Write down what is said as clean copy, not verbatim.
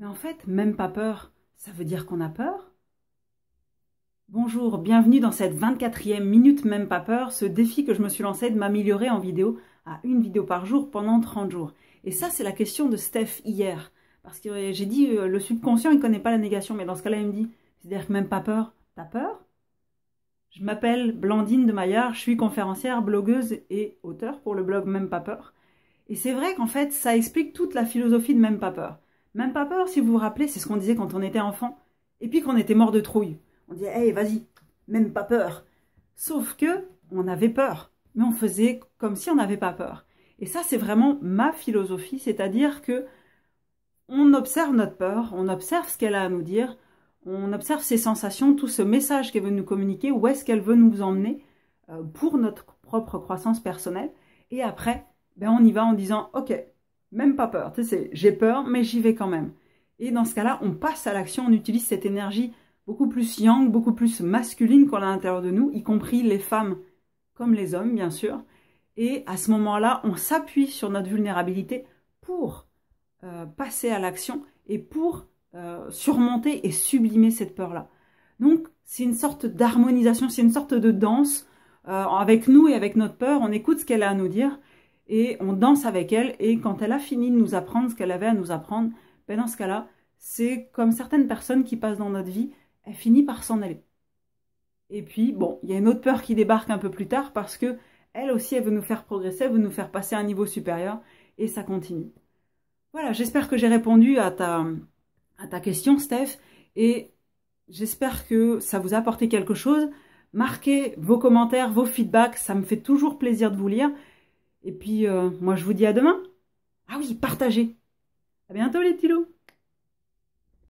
Mais en fait, même pas peur, ça veut dire qu'on a peur? Bonjour, bienvenue dans cette 24e minute même pas peur, ce défi que je me suis lancé de m'améliorer en vidéo à une vidéo par jour pendant 30 jours. Et ça, c'est la question de Steph hier. Parce que j'ai dit, le subconscient, il connaît pas la négation, mais dans ce cas-là, il me dit, c'est-à-dire que même pas peur, t'as peur? Je m'appelle Blandine de Maillard, je suis conférencière, blogueuse et auteure pour le blog Même pas peur. Et c'est vrai qu'en fait, ça explique toute la philosophie de Même pas peur. Même pas peur, si vous vous rappelez, c'est ce qu'on disait quand on était enfant, et puis qu'on était mort de trouille. On disait, hey, vas-y, même pas peur. Sauf que on avait peur, mais on faisait comme si on n'avait pas peur. Et ça, c'est vraiment ma philosophie, c'est-à-dire que on observe notre peur, on observe ce qu'elle a à nous dire, on observe ses sensations, tout ce message qu'elle veut nous communiquer, où est-ce qu'elle veut nous emmener pour notre propre croissance personnelle. Et après, ben on y va en disant, ok, même pas peur, tu sais, j'ai peur, mais j'y vais quand même. Et dans ce cas-là, on passe à l'action, on utilise cette énergie beaucoup plus yang, beaucoup plus masculine qu'on a à l'intérieur de nous, y compris les femmes comme les hommes, bien sûr. Et à ce moment-là, on s'appuie sur notre vulnérabilité pour passer à l'action et pour surmonter et sublimer cette peur-là. Donc, c'est une sorte d'harmonisation, c'est une sorte de danse avec nous et avec notre peur. On écoute ce qu'elle a à nous dire et on danse avec elle. Et quand elle a fini de nous apprendre ce qu'elle avait à nous apprendre, ben dans ce cas-là, c'est comme certaines personnes qui passent dans notre vie, elle finit par s'en aller. Et puis, bon, il y a une autre peur qui débarque un peu plus tard parce que elle aussi, elle veut nous faire progresser, elle veut nous faire passer à un niveau supérieur et ça continue. Voilà, j'espère que j'ai répondu à ta question, Steph, et j'espère que ça vous a apporté quelque chose. Marquez vos commentaires, vos feedbacks, ça me fait toujours plaisir de vous lire. Et puis, moi, je vous dis à demain. Ah oui, partagez. À bientôt, les petits loups.